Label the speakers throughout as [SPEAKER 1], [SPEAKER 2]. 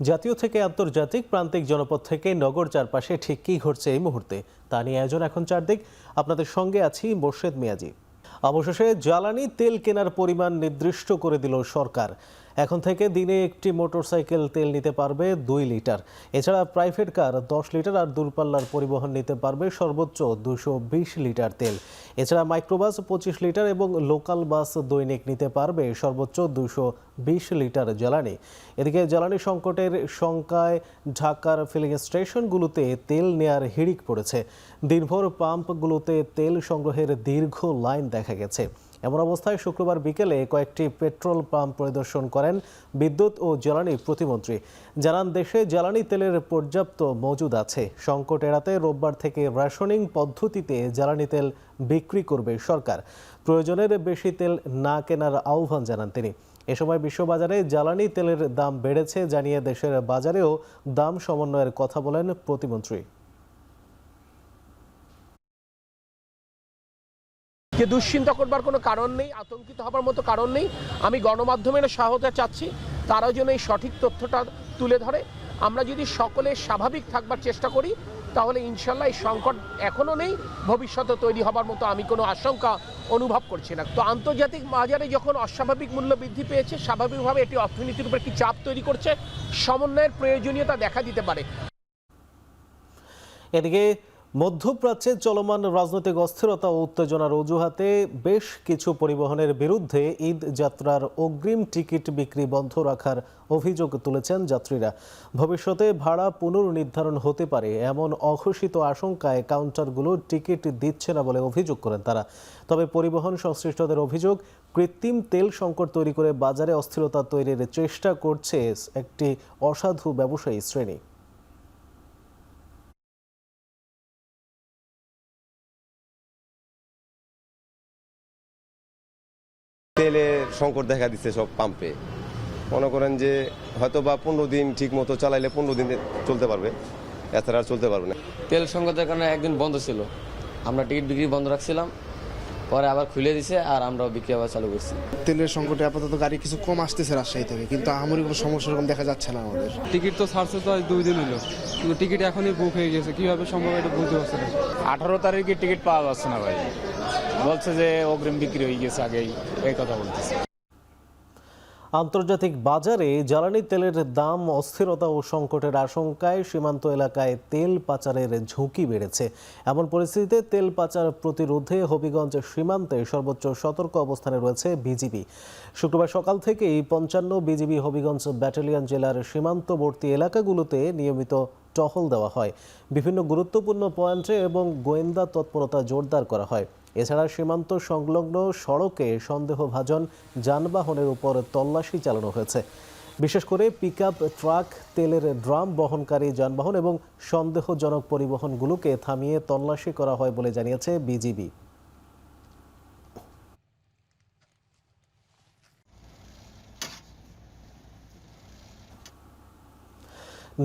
[SPEAKER 1] জাতীয় থেকে আন্তর্জাতিক প্রান্তিক জনপদ থেকে নগর চারপাশে ঠিক কী ঘটছে এই মুহূর্তে তা নিয়ে আয়োজন এখন চারদিক। আপনাদের সঙ্গে আছি মোর্শেদ মিয়াজি। অবশেষে জ্বালানি তেল কেনার পরিমাণ নির্দিষ্ট করে দিল সরকার। এখন থেকে দিনে একটি মোটরসাইকেল তেল নিতে পারবে 2 লিটার। এছাড়া প্রাইভেট কার 10 লিটার আর দূরপাল্লার পরিবহন নিতে পারবে সর্বোচ্চ 220 লিটার তেল। এছাড়া মাইক্রোবাস 25 লিটার এবং লোকাল বাস দৈনিক নিতে পারবে সর্বোচ্চ 220 লিটার জ্বালানি। এদিকে জ্বালানি সংকটের শঙ্কায় ঢাকার ফিলিং স্টেশনগুলোতে তেল নেয়ার হিড়িক পড়েছে। দিনভর পাম্পগুলোতে তেল সংগ্রহের দীর্ঘ লাইন দেখা গেছে। এমন অবস্থায় শুক্রবার বিকেলে কয়েকটি পেট্রোল পাম্প পরিদর্শন করেন বিদ্যুৎ ও জ্বালানি প্রতিমন্ত্রী। জানান, দেশে জ্বালানি তেলের পর্যাপ্ত মজুদ আছে। সংকট এড়াতে রোববার থেকে রেশনিং পদ্ধতিতে জ্বালানি তেল বিক্রি করবে সরকার। প্রয়োজনের বেশি তেল না কেনার আহ্বান জানান তিনি। এ সময় বিশ্ববাজারে জ্বালানি তেলের দাম বেড়েছে জানিয়ে দেশের বাজারেও দাম সমন্বয়ের কথা বলেন প্রতিমন্ত্রী।
[SPEAKER 2] যে দুশ্চিন্তা করবার কোনো কারণ নেই, আতঙ্কিত হবার মতো কারণ নেই। আমি গণমাধ্যমের সহায়তা চাচ্ছি, তারাও যেন এই সঠিক তথ্যটা তুলে ধরে। আমরা যদি সকলে স্বাভাবিক থাকবার চেষ্টা করি তাহলে ইনশাল্লাহ এই সংকট এখনও নেই, ভবিষ্যতে তৈরি হবার মতো আমি কোনো আশঙ্কা অনুভব করছি না। তো আন্তর্জাতিক বাজারে যখন অস্বাভাবিক মূল্য বৃদ্ধি পেয়েছে, স্বাভাবিকভাবে এটি অর্থনীতির উপর একটি চাপ তৈরি করছে। সমন্বয়ের প্রয়োজনীয়তা দেখা দিতে পারে।
[SPEAKER 1] এদিকে মধ্যপ্রাচ্যে চলমান রাজনৈতিক অস্থিরতা ও উত্তেজনার অজুহাতে বেশ কিছু পরিবহনের বিরুদ্ধে ঈদ যাত্রার অগ্রিম টিকিট বিক্রি বন্ধ রাখার অভিযোগ তুলেছেন যাত্রীরা। ভবিষ্যতে ভাড়া পুনর্নির্ধারণ হতে পারে এমন অঘোষিত আশঙ্কায় কাউন্টারগুলো টিকিট দিচ্ছে না বলে অভিযোগ করেন তারা। তবে পরিবহন সংশ্লিষ্টদের অভিযোগ, কৃত্রিম তেল সংকট তৈরি করে বাজারে অস্থিরতা তৈরির চেষ্টা করছে একটি অসাধু ব্যবসায়ী শ্রেণী।
[SPEAKER 3] তেলের সংকট দেখা দিচ্ছে সব পাম্পে। মনে করেন যে হয়তো বা 15 দিন ঠিক মতো চালাইলে 15 দিন চলতে পারবে, এছাড়া আর চলতে পারবে না।
[SPEAKER 4] তেল সংকটের কারণে একদিন বন্ধ ছিল, আমরা টিকিট বিক্রি বন্ধ রাখছিলাম, পরে আবার খুলে দিছে আর আমরাও বিক্রি আবার চালু করছি।
[SPEAKER 5] তেলের সংকটে আপাতত গাড়ি কিছু কম আসতেছে রাজশাহী থেকে, কিন্তু আহামরি কোনো সমস্যা এরকম দেখা যাচ্ছে না আমাদের।
[SPEAKER 6] টিকিট তো ছাড়ছে তো আজ 2 দিন হলো, কিন্তু টিকিট এখনই বুক হয়ে গেছে, কিভাবে সম্ভব এটা বুঝতে পারছে না।
[SPEAKER 7] 18 তারিখে টিকিট পাওয়া যাচ্ছে না ভাই, বলছে যে অগ্রিম বিক্রি হয়ে গেছে আগেই, এই কথা বলতেছে।
[SPEAKER 1] আন্তর্জাতিক বাজারে জ্বালানি তেলের দাম অস্থিরতা ও সংকটের আশঙ্কায় সীমান্ত এলাকায় তেল পাচারের ঝুঁকি বেড়েছে। এমন পরিস্থিতিতে তেল পাচার প্রতিরোধে হবিগঞ্জ সীমান্তে সর্বোচ্চ সতর্ক অবস্থানে রয়েছে বিজিবি। শুক্রবার সকাল থেকেই 55 বিজিবি হবিগঞ্জ ব্যাটালিয়ন জেলার সীমান্তবর্তী এলাকাগুলোতে নিয়মিত টহল দেওয়া হয়। বিভিন্ন গুরুত্বপূর্ণ পয়েন্টে এবং গোয়েন্দা তৎপরতা জোরদার করা হয়। এছাড়া সীমান্ত সংলগ্ন সড়কে সন্দেহভাজন যানবাহনের উপর তল্লাশি চালানো হয়েছে। বিশেষ করে পিকআপ, ট্রাক, তেলের ড্রাম বহনকারী যানবাহন এবং সন্দেহজনক পরিবহনগুলোকে থামিয়ে তল্লাশি করা হয় বলে জানিয়েছে বিজিবি।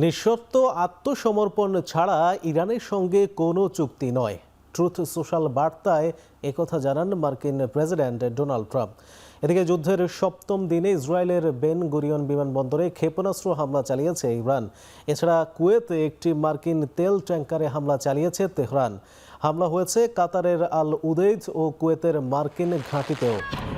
[SPEAKER 1] নিঃশর্ত আত্মসমর্পণ ছাড়া ইরানের সঙ্গে কোনো চুক্তি নয়, ট্রুথ সোশ্যাল বার্তায় একথা জানান মার্কিন প্রেসিডেন্ট ডোনাল্ড ট্রাম্প। এদিকে যুদ্ধের 7ম দিনে ইসরায়েলের বেন গুরিয়ন বিমানবন্দরে ক্ষেপণাস্ত্র হামলা চালিয়েছে ইরান। এছাড়া কুয়েতে একটি মার্কিন তেল ট্যাঙ্কারে হামলা চালিয়েছে তেহরান। হামলা হয়েছে কাতারের আল উদেইদ ও কুয়েতের মার্কিন ঘাঁটিতেও।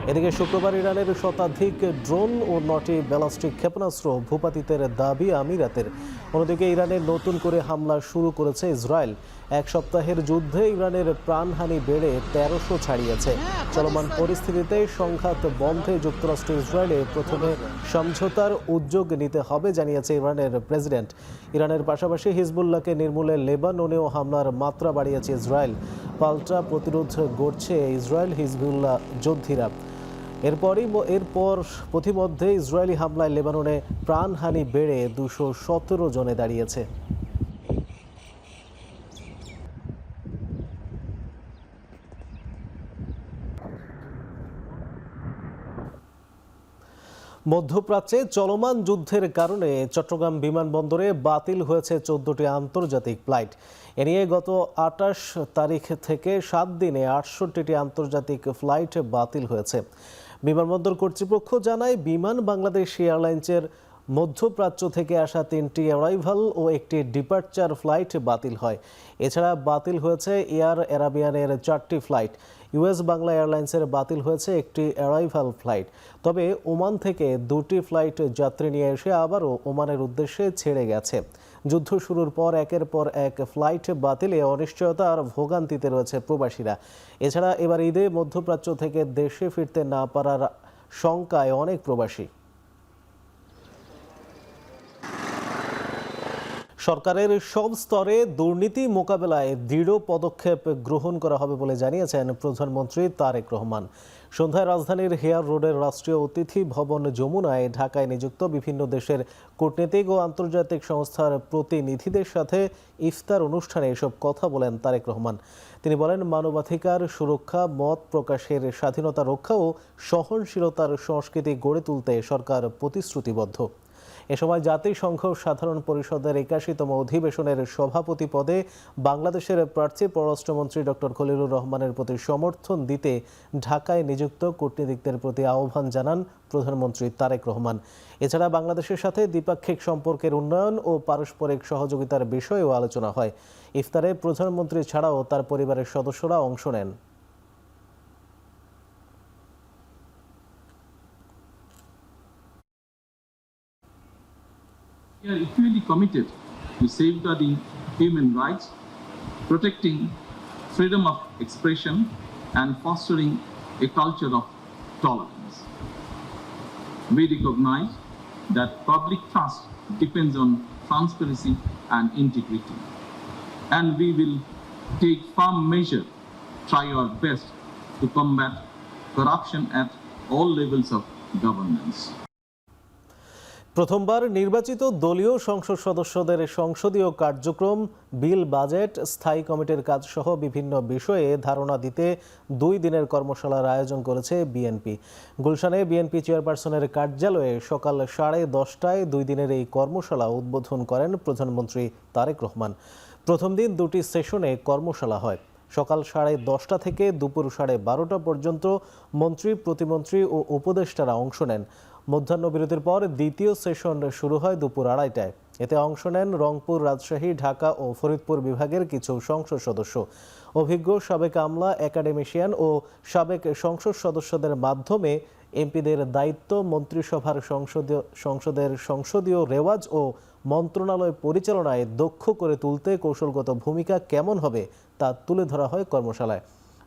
[SPEAKER 1] এদিকে শুক্রবার ইরানের শতাধিক ড্রোন ও 9টি ব্যালিস্টিক ক্ষেপণাস্ত্র ভূপাতিতের দাবি আমিরাতের। অন্যদিকে ইরানে নতুন করে হামলা শুরু করেছে ইসরায়েল। এক সপ্তাহের যুদ্ধে ইরানের প্রাণহানি বেড়ে 1300 ছাড়িয়েছে। চলমান পরিস্থিতিতে সংঘাত বন্ধে যুক্তরাষ্ট্র ইসরায়েলে প্রথমে সমঝোতার উদ্যোগ নিতে হবে জানিয়েছে ইরানের প্রেসিডেন্ট। ইরানের পাশাপাশি হিজবুল্লাহকে নির্মূলে লেবাননেও হামলার মাত্রা বাড়িয়েছে ইসরায়েল। পাল্টা প্রতিরোধ গড়ছে ইসরায়েল হিজবুল্লাহ যোদ্ধারা। এরপর প্রতিমধ্যে ইসরায়েলি হামলায় লেবাননে প্রাণহানি বেড়ে 217 জনে দাঁড়িয়েছে। মধ্যপ্রাচ্যে চলমান যুদ্ধের কারণে চট্টগ্রাম বিমানবন্দরে বাতিল হয়েছে 14টি আন্তর্জাতিক ফ্লাইট। এ নিয়ে গত 28 তারিখ থেকে 7 দিনে 68টি আন্তর্জাতিক ফ্লাইট বাতিল হয়েছে। বিমানবন্দর কর্তৃপক্ষ জানায়, বিমান বাংলাদেশ এয়ারলাইন্সের মধ্যপ্রাচ্য থেকে আসা 3টি অ্যারাইভাল ও একটি ডিপার্চার ফ্লাইট বাতিল হয়। এছাড়া বাতিল হয়েছে এয়ার অ্যারাবিয়ানের 4টি ফ্লাইট। ইউএস বাংলা এয়ারলাইন্সের বাতিল হয়েছে একটি অ্যারাইভাল ফ্লাইট। তবে ওমান থেকে 2টি ফ্লাইট যাত্রী নিয়ে এসে আবারও ওমানের উদ্দেশ্যে ছেড়ে গেছে। যুদ্ধ শুরুর পর একের পর এক ফ্লাইট বাতিলে অনিশ্চয়তা আর ভোগান্তিতে রয়েছে প্রবাসীরা। এছাড়া এবার ঈদে মধ্যপ্রাচ্য থেকে দেশে ফিরতে না পারার শঙ্কায় অনেক প্রবাসী। সরকারের সব স্তরে দুর্নীতি মোকাবেলায় দৃঢ় পদক্ষেপ গ্রহণ করা হবে বলে জানিয়েছেন প্রধানমন্ত্রী তারেক রহমান। সন্ধ্যায় রাজধানীর হেয়ার রোডের রাষ্ট্রীয় অতিথি ভবন যমুনায় ঢাকায় নিযুক্ত বিভিন্ন দেশের কূটনীতিক ও আন্তর্জাতিক সংস্থার প্রতিনিধিদের সাথে ইফতার অনুষ্ঠানে এসব কথা বলেন তারেক রহমান। তিনি বলেন, মানবাধিকার সুরক্ষা, মত প্রকাশের স্বাধীনতা রক্ষা ও সহনশীলতার সংস্কৃতি গড়ে তুলতে সরকার প্রতিশ্রুতিবদ্ধ। এ সময় জাতিসংঘ সাধারণ পরিষদের 81তম অধিবেশনের সভাপতি পদে বাংলাদেশের প্রার্থী পররাষ্ট্রমন্ত্রী ডক্টর খলিলুর রহমানের প্রতি সমর্থন দিতে ঢাকায় নিযুক্ত কূটনীতিকদের প্রতি আহ্বান জানান প্রধানমন্ত্রী তারেক রহমান। এছাড়া বাংলাদেশের সাথে দ্বিপাক্ষিক সম্পর্কের উন্নয়ন ও পারস্পরিক সহযোগিতার বিষয়েও আলোচনা হয়। ইফতারে প্রধানমন্ত্রী ছাড়াও তার পরিবারের সদস্যরা অংশ নেন।
[SPEAKER 8] We are equally committed to safeguarding human rights, protecting freedom of expression, and fostering a culture of tolerance. We recognize that public trust depends on transparency and integrity, and we will take firm measure, try our best to combat corruption at all levels of governance.
[SPEAKER 1] প্রথমবার নির্বাচিত দলীয় সংসদ সদস্যদের সংসদীয় কার্যক্রম, বিল, budget, স্থায়ী কমিটির কাজসহ বিভিন্ন বিষয়ে ধারণা দিতে 2 দিনের কর্মশালার আয়োজন করেছে বিএনপি। গুলশানে বিএনপি চেয়ারপারসনের কার্যালয়ে সকাল 10:30টায় 2 দিনের এই কর্মশালা উদ্বোধন করেন প্রধানমন্ত্রী তারেক রহমান। প্রথম দিন 2টি সেশনে কর্মশালা হয়। সকাল 10:30টা থেকে দুপুর 12:30টা পর্যন্ত মন্ত্রী, প্রতিমন্ত্রী ও উপদেষ্টারা অংশ নেন। মধ্যাহ্নবিরতির পর দ্বিতীয় সেশন শুরু হয় দুপুর 2:30টায়। এতে অংশ নেন রংপুর, রাজশাহী, ঢাকা ও ফরিদপুর বিভাগের কিছু সংসদ সদস্য। অভিজ্ঞ সাবেক আমলা, একাডেমিশিয়ান ও সাবেক সংসদ সদস্যদের মাধ্যমে এমপিদের দায়িত্ব, মন্ত্রিসভার সংসদের সংসদীয় রেওয়াজ ও মন্ত্রণালয় পরিচালনায় দক্ষ করে তুলতে কৌশলগত ভূমিকা কেমন হবে তা তুলে ধরা হয় কর্মশালায়।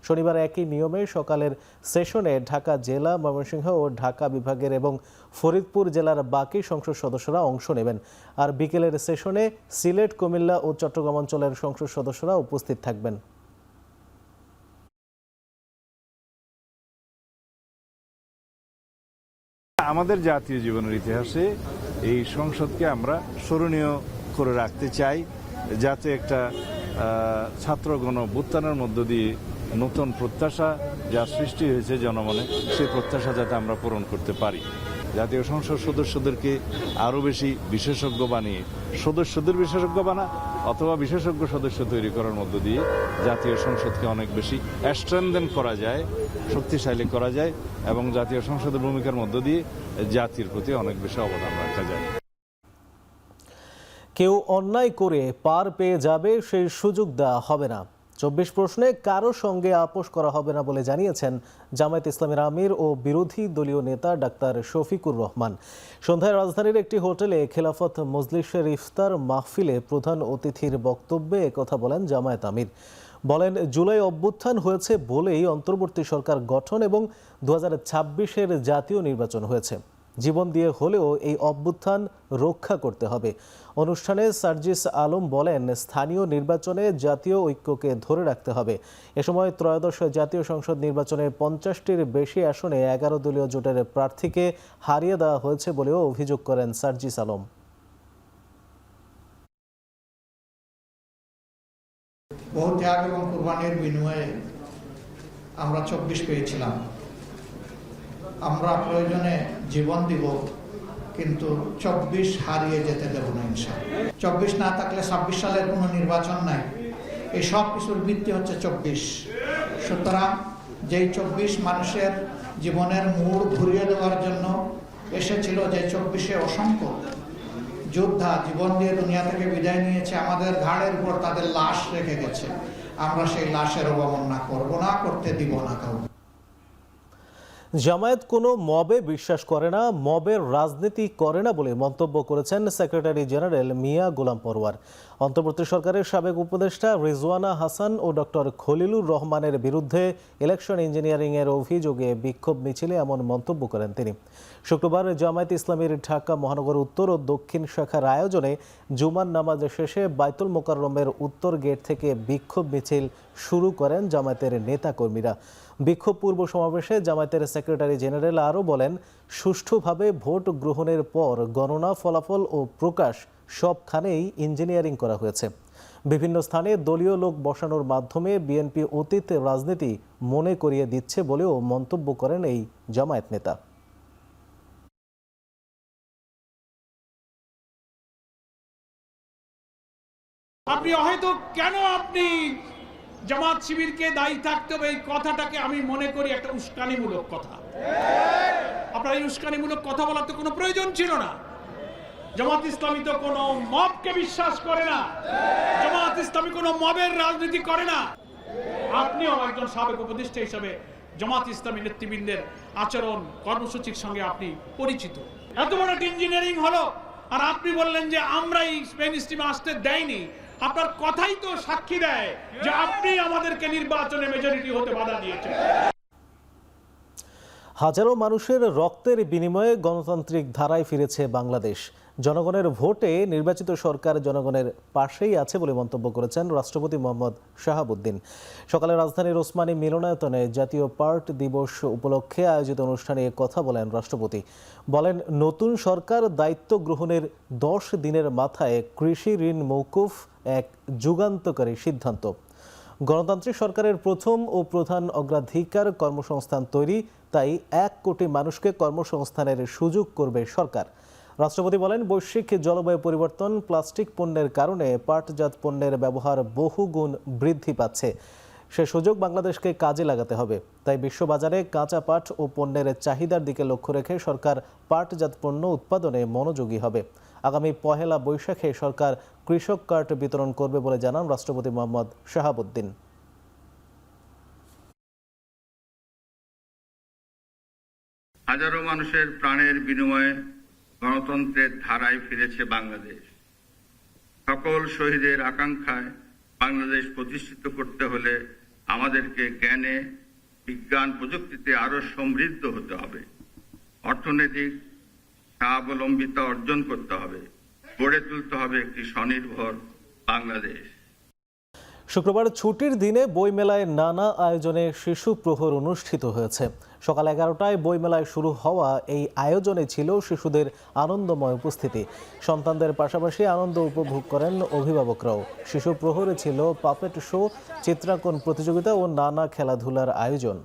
[SPEAKER 1] শনিবার একই নিয়মে সকালের সেশনে ঢাকা জেলা, ময়মনসিংহ ও ঢাকা বিভাগের এবং ফরিদপুর জেলার বাকি সংসদ সদস্যরা অংশ নেবেন। আর বিকেলের সেশনে সিলেট, কুমিল্লা ও চট্টগ্রাম অঞ্চলের সংসদ সদস্যরা উপস্থিত থাকবেন।
[SPEAKER 9] আমাদের জাতীয় জীবনের ইতিহাসে এই সংসদকে আমরা স্মরণীয় করে রাখতে চাই, যাতে একটা ছাত্র গণ অভ্যুত্থানের মধ্য দিয়ে নতুন প্রত্যাশা যা সৃষ্টি হয়েছে জনমনে, সেই প্রত্যাশা যাতে আমরা পূরণ করতে পারি। জাতীয় সংসদ সদস্যদেরকে আরও বেশি বিশেষজ্ঞ বানিয়ে সদস্যদের বিশেষজ্ঞ বানা অথবা বিশেষজ্ঞ সদস্য তৈরি করার মধ্য দিয়ে জাতীয় সংসদকে অনেক বেশি স্ট্রেনথেন করা যায়, শক্তিশালী করা যায় এবং জাতীয় সংসদের ভূমিকার মধ্য দিয়ে জাতির প্রতি অনেক বেশি অবদান রাখা যায়।
[SPEAKER 1] কেউ অন্যায় করে পার পেয়ে যাবে, সেই সুযোগ দেওয়া হবে না। 24 প্রশ্নে কারো সঙ্গে আপোষ করা হবে না বলে জানিয়েছেন জামায়াত ইসলামীর আমির ও বিরোধী দলীয় নেতা ডাক্তার শফিকুর রহমান। সন্ধ্যায় রাজধানীর একটি হোটেলে খেলাফত মজলিসের ইফতার মাহফিলে প্রধান অতিথির বক্তব্যে একথা বলেন জামায়াত আমির। বলেন, জুলাই অভ্যুত্থান হয়েছে বলেই অন্তর্বর্তী সরকার গঠন এবং 2026-এর জাতীয় নির্বাচন হয়েছে। জীবন দিয়ে হলেও এই অভ্যুত্থান রক্ষা করতে হবে। অনুষ্ঠানে সার্জিস আলম বলেন, স্থানীয় নির্বাচনে জাতীয় ঐক্যকে ধরে রাখতে হবে। এ সময় ত্রয়োদশ জাতীয় সংসদ নির্বাচনে 50টির বেশি আসনে 11 দলীয় জোটের প্রার্থীকে হারিয়ে দেওয়া হয়েছে বলেও অভিযোগ করেন সার্জিস আলম।
[SPEAKER 10] বহু ত্যাগ এবং কুরবানির বিনিময়ে আমরা 24 পেয়েছিলাম। আমরা প্রয়োজনে জীবন দিব, কিন্তু 24 হারিয়ে যেতে দেব না ইনশাআল্লাহ। 24 না থাকলে 26 সালের কোনো নির্বাচন নাই। এই সব কিছুর ভিত্তি হচ্ছে 24। সুতরাং যেই 24 মানুষের জীবনের মোড় ঘুরিয়ে দেওয়ার জন্য এসেছিল যে 24-এ অসংখ্য যোদ্ধা জীবন দিয়ে দুনিয়া থেকে বিদায় নিয়েছে, আমাদের ঘাড়ের উপর তাদের লাশ রেখে গেছে। আমরা সেই লাশের অবমাননা করব না, করতে দিব না কাউকে।
[SPEAKER 1] জামায়াত কোনো মবে বিশ্বাস করে না, মবের রাজনীতি করে না বলে মন্তব্য করেছেন সেক্রেটারি জেনারেল মিয়া গোলাম পরওয়ার। অন্তর্বর্তী সরকারের সাবেক উপদেষ্টা রিজওয়ানা হাসান ও ডক্টর খলিলুর রহমানের বিরুদ্ধে ইলেকশন ইঞ্জিনিয়ারিংয়ের অভিযোগে বিক্ষোভ মিছিলে এমন মন্তব্য করেন তিনি। শুক্রবার জামায়াত ইসলামীর ঢাকা মহানগর উত্তর ও দক্ষিণ শাখার আয়োজনে জুমার নামাজ শেষে বাইতুল মোকাররমের উত্তর গেট থেকে বিক্ষোভ মিছিল শুরু করেন জামায়াতের নেতাকর্মীরা। বিক্ষোভ পূর্ব সমাবেশে জামায়াতের সেক্রেটারি জেনারেল আরও বলেন, সুষ্ঠুভাবে ভোট গ্রহণের পর গণনা, ফলাফল ও প্রকাশ সবখানেই ইঞ্জিনিয়ারিং করা হয়েছে। বিভিন্ন স্থানে দলীয় লোক বসানোর মাধ্যমে বিএনপি অতীত রাজনীতি মনে করিয়ে দিচ্ছে বলেও মন্তব্য করেন এই জামায়াত নেতা।
[SPEAKER 11] আপনি হয়তো কেন আপনি জামাত শিবিরকে দায়ী থাকতে হবে এই কথাটাকে আমি মনে করি একটা উস্কানিমূলক কথা। আপনার এই উস্কানিমূলক কথা বলার তো কোনো প্রয়োজন ছিল না। জামাত ইসলামী তো কোনো মবকে বিশ্বাস করে না, জামাত ইসলামী কোনো মবের রাজনীতি করে না। আপনিও একজন সাবেক উপদেষ্টা হিসাবে জামাত ইসলামী নেতৃবৃন্দের আচরণ কর্মসূচির সঙ্গে আপনি পরিচিত। এত বড় একটা ইঞ্জিনিয়ারিং হলো আর আপনি বললেন যে আমরা এই স্পেন স্টিমে আসতে দেয়নি। আপনার কথাই তো সাক্ষী দেয় যে আপনি আমাদেরকে নির্বাচনে মেজরিটি হতে বাধা দিয়েছেন।
[SPEAKER 1] হাজারো মানুষের রক্তের বিনিময়ে গণতান্ত্রিক ধারায় ফিরেছে বাংলাদেশ। জনগণের ভোটে নির্বাচিত সরকার জনগণের পাশেই আছে বলে মন্তব্য করেছেন রাষ্ট্রপতি মোহাম্মদ শাহাবুদ্দিন। সকালে রাজধানীর ওসমানী মিলনায়তনে জাতীয় পার্ট দিবস উপলক্ষে আয়োজিত অনুষ্ঠানে কথা বলেন রাষ্ট্রপতি। বলেন, নতুন সরকার দায়িত্ব গ্রহণের 10 দিনের মাথায় কৃষি ঋণ মওকুফ এক যুগান্তকারী সিদ্ধান্ত। গণতান্ত্রিক সরকারের প্রথম ও প্রধান অগ্রাধিকার কর্মসংস্থান তৈরি, তাই 1 কোটি মানুষকে কর্মসংস্থানের সুযোগ করবে সরকার। রাষ্ট্রপতি বলেন, বৈশ্বিক জলবায়ু পরিবর্তন, প্লাস্টিক পণ্যের কারণে পাটজাত পণ্যের ব্যবহার বহুগুণ বৃদ্ধি পাচ্ছে। সে সুযোগ বাংলাদেশকে কাজে লাগাতে হবে। তাই বিশ্ববাজারে কাঁচা পাট ও পণ্যের চাহিদার দিকে লক্ষ্য রেখে সরকার পাটজাত পণ্য উৎপাদনে মনোযোগী হবে। আগামী 1 বৈশাখে সরকার কৃষক কার্ড বিতরণ করবে বলে জানান রাষ্ট্রপতি মোহাম্মদ শাহাবুদ্দিন।
[SPEAKER 12] হাজারো মানুষের প্রাণের বিনিময়ে গণতন্ত্রের ধারায় ফিরেছে বাংলাদেশ। সকল শহীদের আকাঙ্ক্ষায় বাংলাদেশ প্রতিষ্ঠিত করতে হলে আমাদেরকে জ্ঞানে, বিজ্ঞান, প্রযুক্তিতে আরো সমৃদ্ধ হতে হবে। অর্থনৈতিক স্বাবলম্বিতা অর্জন করতে হবে। গড়ে তুলতে হবে একটি স্বনির্ভর বাংলাদেশ।
[SPEAKER 1] শুক্রবার ছুটির দিনে বইমেলায় নানা আয়োজনে শিশু প্রহর অনুষ্ঠিত হয়েছে। সকাল 11টায় বইমেলায় শুরু হওয়া এই আয়োজনে ছিল শিশুদের আনন্দময় উপস্থিতি। সন্তানদের পাশাপাশি আনন্দ উপভোগ করেন অভিভাবকরাও। শিশু প্রহরে ছিল পাপেট শো, চিত্রাঙ্কন প্রতিযোগিতা ও নানা খেলাধুলার আয়োজন।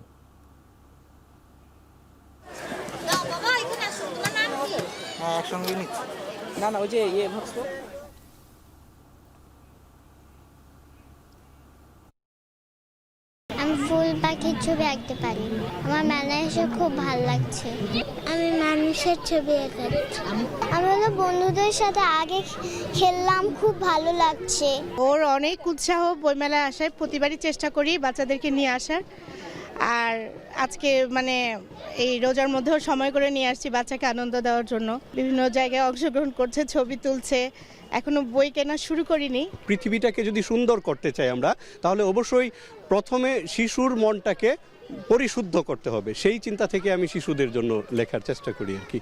[SPEAKER 13] আমি ফুল পাখির ছবি আঁকতে পারি। আমার মেলায় এসে খুব ভালো লাগছে। আমি মানুষের ছবি আঁকাচ্ছি। আমি হলো বন্ধুদের সাথে আগে খেললাম, খুব ভালো লাগছে।
[SPEAKER 14] ওর অনেক উৎসাহ বইমেলায় আসার, প্রতিবারই চেষ্টা করি বাচ্চাদেরকে নিয়ে আসার। আর আজকে মানে এই রোজার মধ্যেও সময় করে নিয়ে আসছি বাচ্চাকে আনন্দ দেওয়ার জন্য। বিভিন্ন জায়গায় অংশগ্রহণ করছে, ছবি তুলছে। এখনো বই কেনা শুরু করিনি।
[SPEAKER 15] পৃথিবীটাকে যদি সুন্দর করতে চাই আমরা, তাহলে অবশ্যই প্রথমে শিশুর মনটাকে পরিশুদ্ধ করতে হবে। সেই চিন্তা থেকে আমি শিশুদের জন্য লেখার চেষ্টা করি আর কি।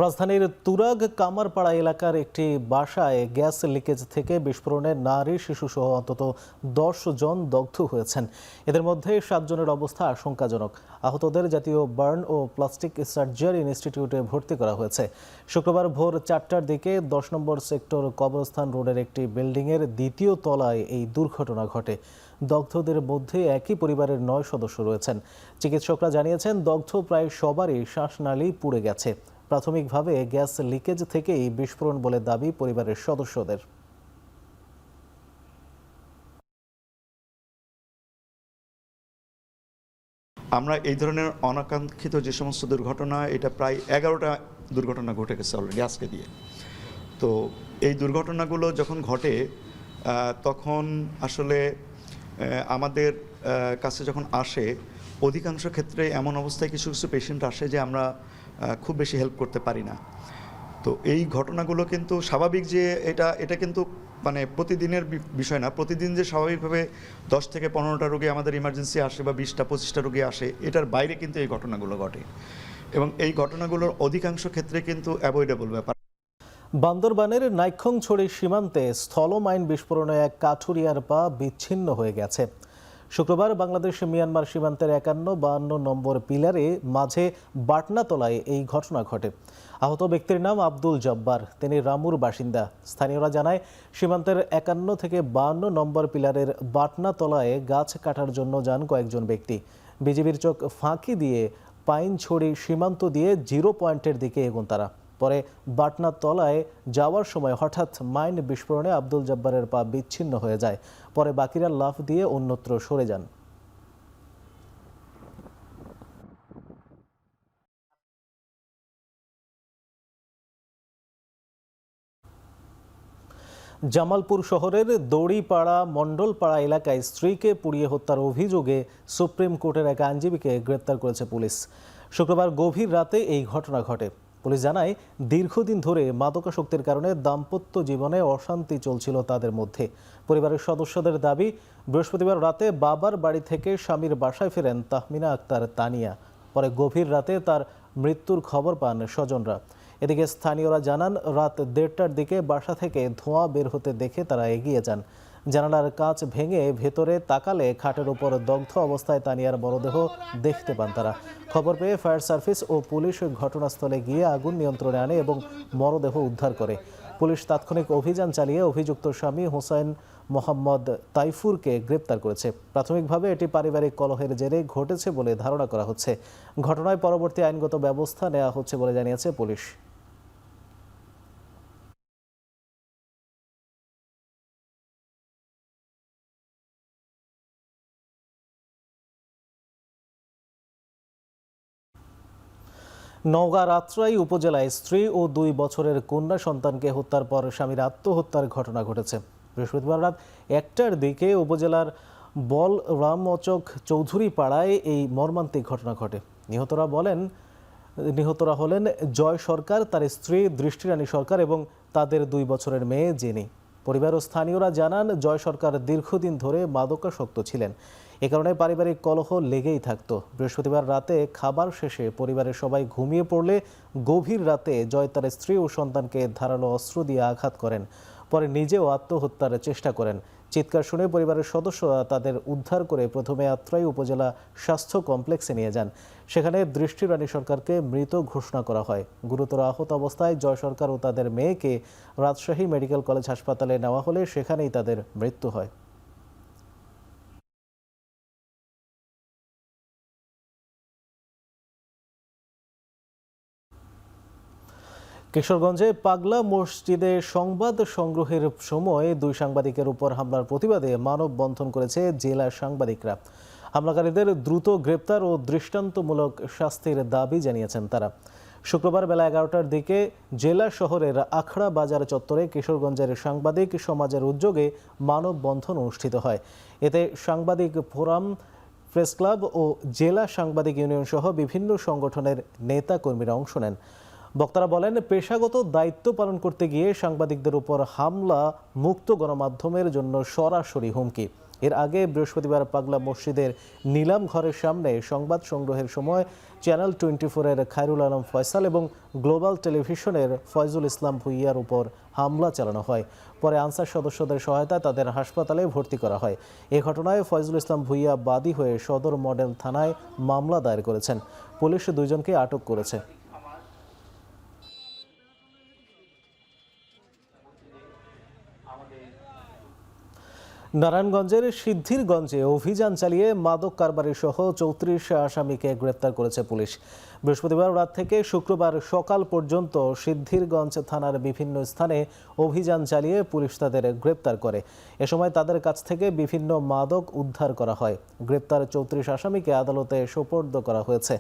[SPEAKER 1] রাজধানীর তুরাগ কামারপাড়া এলাকার একটি বাসায় গ্যাস লিকেজ থেকে বিস্ফোরণে নারী শিশুসহ অন্তত 10 জন দগ্ধ হয়েছেন। এদের মধ্যে 7 জনের অবস্থা আশঙ্কাজনক। আহতদের জাতীয় বার্ন ও প্লাস্টিক সার্জারি ইনস্টিটিউটে ভর্তি করা হয়েছে। শুক্রবার ভোর 4টার দিকে 10 নম্বর সেক্টর কবরস্থান রোডের একটি বিল্ডিংয়ের 2য় তলায় এই দুর্ঘটনা ঘটে। দগ্ধদের মধ্যে একই পরিবারের 9 সদস্য রয়েছেন। চিকিৎসকরা জানিয়েছেন, দগ্ধ প্রায় সবারই শ্বাসনালী পুড়ে গেছে। প্রাথমিকভাবে গ্যাস লিকেজ থেকেই বিস্ফোরণ বলে দাবি পরিবারের সদস্যদের।
[SPEAKER 16] আমরা এই ধরনের অনাকাঙ্ক্ষিত যে সমস্ত দুর্ঘটনা, এটা প্রায় 11টা দুর্ঘটনা ঘটে গেছে অলরেডি আজকে দিয়ে। তো এই দুর্ঘটনাগুলো যখন ঘটে তখন আসলে আমাদের কাছে যখন আসে, অধিকাংশ ক্ষেত্রে এমন অবস্থায় কিছু কিছু পেশেন্ট আসে যে আমরা খুব বেশি হেল্প করতে পারি না। তো এই ঘটনাগুলো কিন্তু স্বাভাবিক যে এটা কিন্তু মানে প্রতিদিনের বিষয় না। প্রতিদিন যে স্বাভাবিকভাবে 10 থেকে 15টা রোগী আমাদের ইমার্জেন্সি আসে বা 20টা 25টা রোগী আসে, এটার বাইরে কিন্তু এই ঘটনাগুলো ঘটে এবং এই ঘটনাগুলোর অধিকাংশ ক্ষেত্রে কিন্তু অ্যাভয়েডেবল ব্যাপার।
[SPEAKER 1] বান্দরবানের নাইক্ষংছড়ি সীমান্তে স্থল মাইন বিস্ফোরণে এক কাঠুরিয়ার পা বিচ্ছিন্ন হয়ে গেছে। শুক্রবার বাংলাদেশ মিয়ানমার সীমান্তের 51-52 নম্বর পিলারে মাঝে বাটনাতলায় এই ঘটনা ঘটে। আহত ব্যক্তির নাম আব্দুল জব্বার, তিনি রামুর বাসিন্দা। স্থানীয়রা জানায়, সীমান্তের 51 থেকে 52 নম্বর পিলারের বাটনাতলায় গাছ কাটার জন্য যান কয়েকজন ব্যক্তি। বিজিবির চোখ ফাঁকি দিয়ে পাইনছড়ি সীমান্ত দিয়ে 0 পয়েন্টের দিকে এগোন তারা। পরে বাটনাতলায় যাওয়ার সময় হঠাৎ মাইন বিস্ফোরণে আব্দুল জব্বারের পা বিচ্ছিন্ন হয়ে যায়। পরে বাকিরা লাফ দিয়ে অন্যত্র সরে যান। জামালপুর শহরের দড়িপাড়া মণ্ডলপাড়া এলাকায় স্ত্রীকে পুড়িয়ে হত্যার অভিযোগে সুপ্রিম কোর্টের এক আইনজীবীকে গ্রেপ্তার করেছে পুলিশ। শুক্রবার গভীর রাতে এই ঘটনা ঘটে। পুলিশ জানায়, দীর্ঘদিন ধরে মাদকাসক্তির কারণে দাম্পত্য জীবনে অশান্তি চলছিল তাদের মধ্যে। পরিবারের সদস্যদের দাবি, বৃহস্পতিবার রাতে বাবার বাড়ি থেকে স্বামীর বাসায় ফেরেন তাহমিনা আক্তার তানিয়া। পরে গভীর রাতে তার মৃত্যুর খবর পান স্বজনরা। এদিকে স্থানীয়রা জানান, রাত 1:30টার দিকে বাসা থেকে ধোঁয়া বের হতে দেখে তারা এগিয়ে যান। জানালার কাঁচ ভেঙে ভেতরে তাকালে খাটের উপর দগ্ধ অবস্থায় তানিয়ার মরদেহ দেখতে পান তারা। খবর পেয়ে ফায়ার সার্ভিস ও পুলিশ ঘটনাস্থলে গিয়ে আগুন নিয়ন্ত্রণে আনে এবং মরদেহ উদ্ধার করে। পুলিশ তাৎক্ষণিক অভিযান চালিয়ে অভিযুক্ত স্বামী হোসেন মোহাম্মদ তাইফুরকে গ্রেপ্তার করেছে। প্রাথমিকভাবে এটি পারিবারিক কলহের জেরে ঘটেছে বলে ধারণা করা হচ্ছে। ঘটনায় পরবর্তী আইনগত ব্যবস্থা নেওয়া হচ্ছে বলে জানিয়েছে পুলিশ। নওগাঁ রাত্রাই উপজেলায় স্ত্রী ও 2 বছরের কন্যা সন্তানকে হত্যার পর স্বামীর আত্মহত্যার ঘটনা ঘটেছে। বৃহস্পতিবার রাত 1টার দিকে উপজেলার বলরামচক চৌধুরী পাড়ায় এই মর্মান্তিক ঘটনা ঘটে। নিহতরা হলেন জয় সরকার, তার স্ত্রী দৃষ্টিরানী সরকার এবং তাদের 2 বছরের মেয়ে জেনি। পরিবার ও স্থানীয়রা জানান, জয় সরকার দীর্ঘদিন ধরে মাদকাসক্ত ছিলেন। এ কারণে পারিবারিক কলহ লেগেই থাকতো। বৃহস্পতিবার রাতে খাবার শেষে পরিবারের সবাই ঘুমিয়ে পড়লে গভীর রাতে জয় তার স্ত্রী ও সন্তানকে ধারালো অস্ত্র দিয়ে আঘাত করেন। পরে নিজেও আত্মহত্যার চেষ্টা করেন। চিৎকার শুনে পরিবারের সদস্যরা তাদের উদ্ধার করে প্রথমে আত্রাই উপজেলা স্বাস্থ্য কমপ্লেক্সে নিয়ে যান। সেখানে দৃষ্টিরানী সরকারকে মৃত ঘোষণা করা হয়। গুরুতর আহত অবস্থায় জয় সরকার ও তাদের মেয়েকে রাজশাহী মেডিকেল কলেজ হাসপাতালে নেওয়া হলে সেখানেই তাদের মৃত্যু হয়। কিশোরগঞ্জে পাগলা মসজিদে সংবাদ সংগ্রহের সময় 2 সাংবাদিকের উপর হামলার প্রতিবাদে মানববন্ধন করেছে জেলা সাংবাদিকরা। হামলাকারীদের দ্রুত গ্রেপ্তার ও দৃষ্টান্তমূলক শাস্তির দাবি জানিয়েছেন তারা। শুক্রবার বেলা 11টার দিকে জেলা শহরের আখড়া বাজার চত্বরে কিশোরগঞ্জের সাংবাদিক সমাজের উদ্যোগে মানববন্ধন অনুষ্ঠিত হয়। এতে সাংবাদিক ফোরাম, প্রেস ক্লাব ও জেলা সাংবাদিক ইউনিয়ন সহ বিভিন্ন সংগঠনের নেতা কর্মীরা অংশ নেন। বক্তারা বলেন, পেশাগত দায়িত্ব পালন করতে গিয়ে সাংবাদিকদের উপর হামলা মুক্ত গণমাধ্যমের জন্য সরাসরি হুমকি। এর আগে বৃহস্পতিবার পাগলা মসজিদের নিলাম ঘরের সামনে সংবাদ সংগ্রহের সময় চ্যানেল 24-এর খায়রুল আলম ফয়সাল এবং গ্লোবাল টেলিভিশনের ফয়জুল ইসলাম ভুইয়ার উপর হামলা চালানো হয়। পরে আনসার সদস্যদের সহায়তায় তাদের হাসপাতালে ভর্তি করা হয়। এ ঘটনায় ফয়জুল ইসলাম ভুইয়া বাদী হয়ে সদর মডেল থানায় মামলা দায়ের করেছেন। পুলিশ 2 জনকে আটক করেছে। নারায়ণগঞ্জের সিদ্ধিরগঞ্জে অভিযান চালিয়ে মাদক কারবারি সহ ৩৪ আসামিকে গ্রেপ্তার করেছে পুলিশ। বৃহস্পতিবার রাত থেকে শুক্রবার সকাল পর্যন্ত সিদ্ধিরগঞ্জ থানার বিভিন্ন স্থানে অভিযান চালিয়ে পুলিশ তাদের গ্রেপ্তার করে। এ সময় তাদের কাছ থেকে বিভিন্ন মাদক উদ্ধার করা হয়। গ্রেপ্তার ৩৪ আসামিকে আদালতে সোপর্দ করা হয়েছে।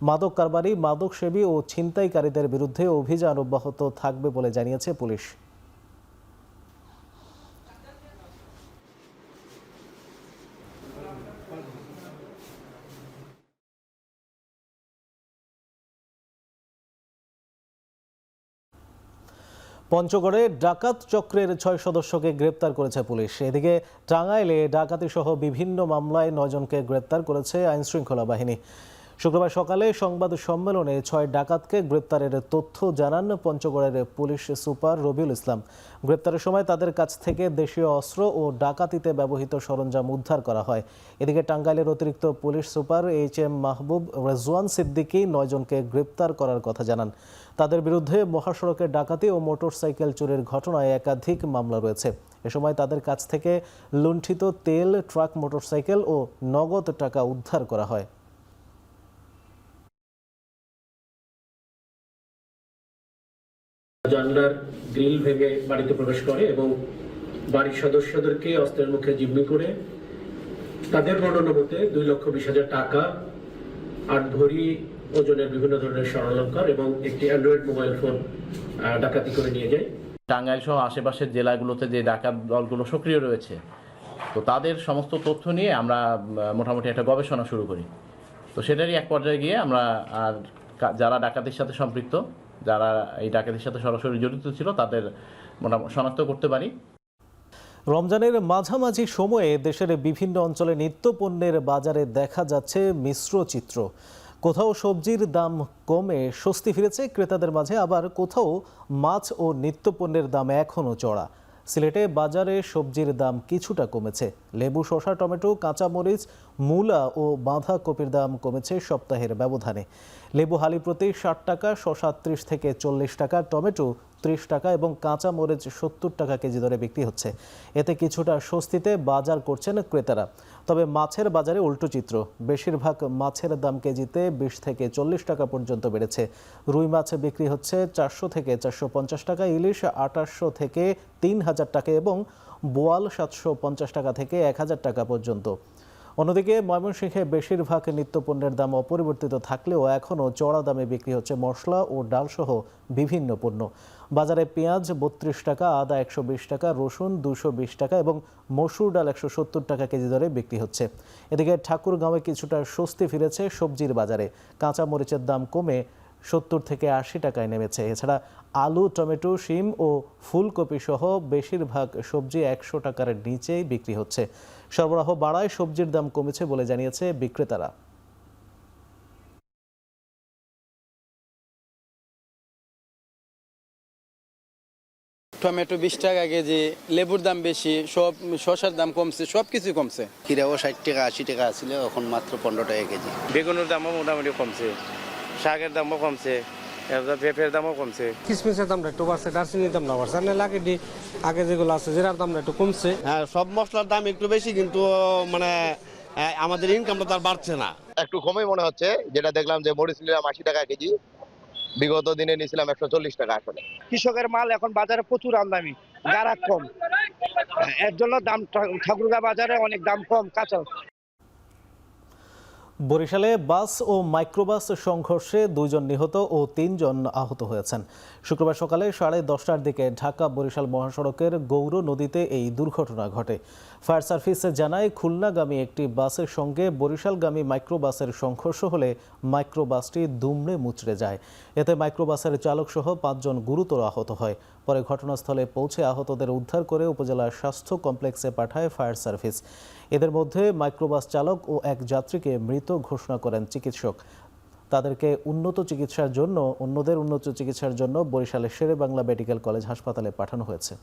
[SPEAKER 1] মাদক কারবারি, মাদক সেবী ও ছিনতাইকারীদের বিরুদ্ধে অভিযান অব্যাহত থাকবে বলে জানিয়েছে পুলিশ। পঞ্চগড়ে ডাকাত চক্রের ৬ সদস্যকে গ্রেপ্তার করেছে পুলিশ। এদিকে টাঙ্গাইলে ডাকাতি সহ বিভিন্ন মামলায় ৯ জনকে গ্রেপ্তার করেছে আইনশৃঙ্খলা বাহিনী। শুক্রবার সকালে সংবাদ সম্মেলনে ৬ ডাকাতকে গ্রেপ্তারের তথ্য জানান পঞ্চগড়ের পুলিশ সুপার রবিউল ইসলাম। গ্রেপ্তারের সময় তাদের কাছ থেকে দেশীয় অস্ত্র ও ডাকাতিতে ব্যবহৃত সরঞ্জাম উদ্ধার করা হয়। এদিকে টাঙ্গাইলের অতিরিক্ত পুলিশ সুপার HM মাহবুব রেজওয়ান সিদ্দিকী ৯ জনকে গ্রেপ্তার করার কথা জানান। তাদের বিরুদ্ধে মহাসড়কে ডাকাতি ও মোটরসাইকেল চুরির ঘটনায় একাধিক মামলা রয়েছে। এ সময় তাদের কাছ থেকে লুণ্ঠিত তেল, ট্রাক, মোটরসাইকেল ও নগদ টাকা উদ্ধার করা হয়।
[SPEAKER 2] জানলার গ্রিল ভেঙে বাড়িতে প্রবেশ করে এবং বাড়ির সদস্যদেরকে অস্ত্রের মুখে জিম্মি করে তাদের বর্ণনা মতে 2,20,000 টাকা, 8 ভরি ওজনের বিভিন্ন ধরনের স্বর্ণালংকার এবং একটি অ্যান্ড্রয়েড মোবাইল ফোন ডাকাতি করে নিয়ে যায়।
[SPEAKER 17] টাঙ্গাইল সহ আশেপাশের জেলাগুলোতে যে ডাকাত দলগুলো সক্রিয় রয়েছে, তো তাদের সমস্ত তথ্য নিয়ে আমরা মোটামুটি একটা গবেষণা শুরু করি। তো সেটারই এক পর্যায়ে গিয়ে আমরা আর যারা ডাকাতির সাথে সম্পৃক্ত, যারা এই ডাকাতির সাথে সরাসরি জড়িত ছিল, তাদের মোটামুটি শনাক্ত করতে পারি।
[SPEAKER 1] রমজানের মাঝামাঝি সময়ে দেশের বিভিন্ন অঞ্চলে নিত্যপণ্যের বাজারে দেখা যাচ্ছে মিশ্র চিত্র। কোথাও সবজির দাম কমে স্বস্তি ফিরেছে ক্রেতাদের মাঝে, আবার কোথাও মাছ ও নিত্যপণ্যের দাম এখনও চড়া। সিলেটে বাজারে সবজির দাম কিছুটা কমেছে। লেবু, শসা, টমেটো, কাঁচামরিচ, মূলা ও বাঁধাকপির দাম কমেছে সপ্তাহের ব্যবধানে। লেবু হালি প্রতি 60 টাকা, শসা 30 থেকে 40 টাকা, টমেটো 30 টাকা এবং কাঁচামরিচ 70 টাকা কেজি দরে বিক্রি হচ্ছে। এতে কিছুটা স্বস্তিতে বাজার করছেন ক্রেতারা। তবে মাছের বাজারে উল্টো চিত্র। বেশিরভাগ মাছের দাম কেজিতে 20 থেকে 40 টাকা পর্যন্ত বেড়েছে। রুই মাছ বিক্রি হচ্ছে 400 থেকে 450 টাকা, ইলিশ 2800 থেকে 3000 টাকা এবং বোয়াল 750 টাকা থেকে 1000 টাকা পর্যন্ত। অন্যদিকে ময়মনসিংহে বেশিরভাগ নিত্যপণ্যের দাম অপরিবর্তিত থাকলেও এখনও চড়া দামে বিক্রি হচ্ছে মশলা ও ডালসহ বিভিন্ন পণ্য। বাজারে পেঁয়াজ 32 টাকা, আদা 120 টাকা, রসুন 220 টাকা এবং মসুর ডাল 170 টাকা কেজি দরে বিক্রি হচ্ছে। এদিকে ঠাকুরগাঁওয়ে কিছুটা স্বস্তি ফিরেছে সবজির বাজারে। কাঁচা মরিচের দাম কমে 70 থেকে 80 টাকায় নেমেছে। এছাড়া আলু, টমেটো, শিম ও ফুলকপি সহ বেশিরভাগ সবজি 100 টাকার নিচেই বিক্রি হচ্ছে। সরবরাহ বাড়ায় সবজির দাম কমেছে বলে জানিয়েছে বিক্রেতারা।
[SPEAKER 18] টমেটো 20 টাকা কেজি, লেবুর দাম বেশি, সব শসার দাম কমছে, সব কিছু কমছে।
[SPEAKER 19] খিরাও 60 টাকা 80 টাকা ছিল, এখন মাত্র 15 টাকা কেজি।
[SPEAKER 20] বেগুনের দামও মোটামুটি কমছে, শাকের দামও কমছে, পেঁপের দামও কমছে।
[SPEAKER 21] কিসমিসের দামটা একটু বাড়ছে, দারচিনির দামটা বাড়ছে, লাকেডি আগে যেগুলো আছে যেটার দামটা একটু কমছে।
[SPEAKER 22] হ্যাঁ, সব মশলার দাম একটু বেশি, কিন্তু মানে আমাদের ইনকামটা তার বাড়ছে না।
[SPEAKER 23] একটু কমই মনে হচ্ছে। যেটা দেখলাম যে মরিচ নিলাম 80 টাকা কেজি, বিগত দিনে নিয়েছিলাম 140 টাকা। আসলে
[SPEAKER 24] কৃষকের মাল এখন বাজারে প্রচুর আমদানি, গ্রাহক কম, এর জন্য দাম ঠাকুরগাঁও বাজারে অনেক দাম কম কাঁচা।
[SPEAKER 1] বরিশালে বাস ও মাইক্রোবাস সংঘর্ষে 2 জন নিহত ও 3 জন আহত হয়েছেন। শুক্রবার সকালে 10:30টার দিকে ঢাকা বরিশাল মহাসড়কের গৌর নদীতে এই দুর্ঘটনা ঘটে। ফায়ার সার্ভিস জানায়, খুলনাগামী একটি বাসের সঙ্গে বরিশালগামী মাইক্রোবাসের সংঘর্ষ হলে মাইক্রোবাসটি দুমড়ে মুচড়ে যায়। এতে মাইক্রোবাসের চালকসহ 5 জন গুরুতর আহত হয়। পরে ঘটনাস্থলে পৌঁছে আহতদের উদ্ধার করে উপজেলা স্বাস্থ্য কমপ্লেক্সে পাঠায় ফায়ার সার্ভিস। এদের মধ্যে মাইক্রোবাস চালক ও এক যাত্রীকে মৃত ঘোষণা করেন চিকিৎসক। তাদেরকে অন্যদের উন্নত চিকিৎসার জন্য বরিশালের শেরেবাংলা মেডিকেল কলেজ হাসপাতালে পাঠানো হয়েছে।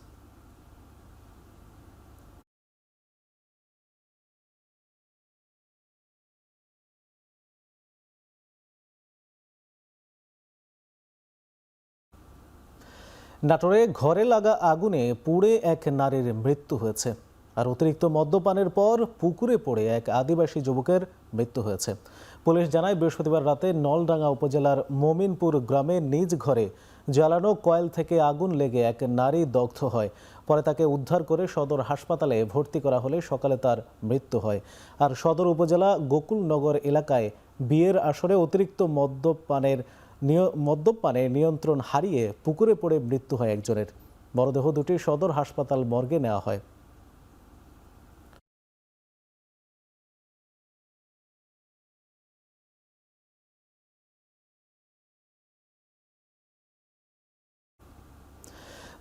[SPEAKER 1] নাটোরে ঘরে লাগা আগুনে পুড়ে এক নারীর মৃত্যু হয়েছে। আর অতিরিক্ত মদ্যপানের পর পুকুরে পড়ে এক আদিবাসী যুবকের মৃত্যু হয়েছে। পুলিশ জানায় বৃহস্পতিবার রাতে নলডাঙ্গা উপজেলার মমিনপুর গ্রামে নিজ ঘরে জ্বালানো কয়েল থেকে আগুন লেগে এক নারী দগ্ধ হয়। পরে তাকে উদ্ধার করে সদর হাসপাতালে ভর্তি করা হলে সকালে তার মৃত্যু হয়। আর সদর উপজেলা গোকুলনগর এলাকায় বিয়ের আসরে অতিরিক্ত মদ্যপানে নিয়ন্ত্রণ হারিয়ে পুকুরে পড়ে মৃত্যু হয় একজনের। মরদেহ দুটি সদর হাসপাতাল মর্গে নেওয়া হয়।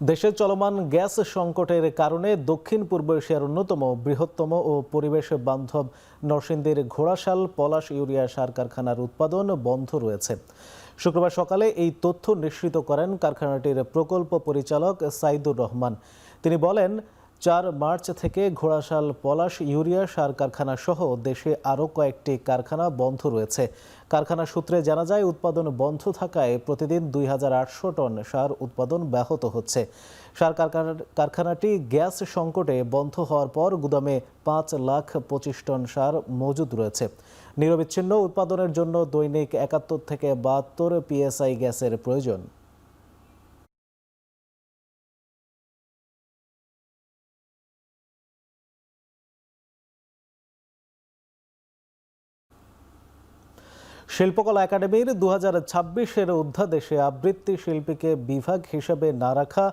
[SPEAKER 1] দেশে চলমান গ্যাস সংকটের কারণে দক্ষিণ পূর্ব এশিয়ার অন্যতম বৃহত্তম ও পরিবেশ বান্ধব নরসিংদীর ঘোড়াশাল পলাশ ইউরিয়া সার কারখানার উৎপাদন বন্ধ রয়েছে। শুক্রবার সকালে এই তথ্য নিশ্চিত করেন কারখানাটির প্রকল্প পরিচালক সাইদুর রহমান। তিনি বলেন, 4 মার্চ থেকে ঘোড়াশাল পলাশ ইউরিয়া সার কারখানা সহ দেশে আরও কয়েকটি কারখানা বন্ধ রয়েছে। কারখানা সূত্রে জানা যায়, উৎপাদন বন্ধ থাকায় প্রতিদিন 2800 টন সার উৎপাদন ব্যাহত হচ্ছে। সার কারখানাটি গ্যাস সংকটে বন্ধ হওয়ার পর গুদামে 5,25,000 টন সার মজুদ রয়েছে। নিরবিচ্ছিন্ন উৎপাদনের জন্য দৈনিক 71 থেকে 72 PSI গ্যাসের প্রয়োজন। শিল্পকলা একাডেমির 2026-এর অধ্যাদেশে আবৃত্তি শিল্পীকে বিভাগ হিসেবে না রাখা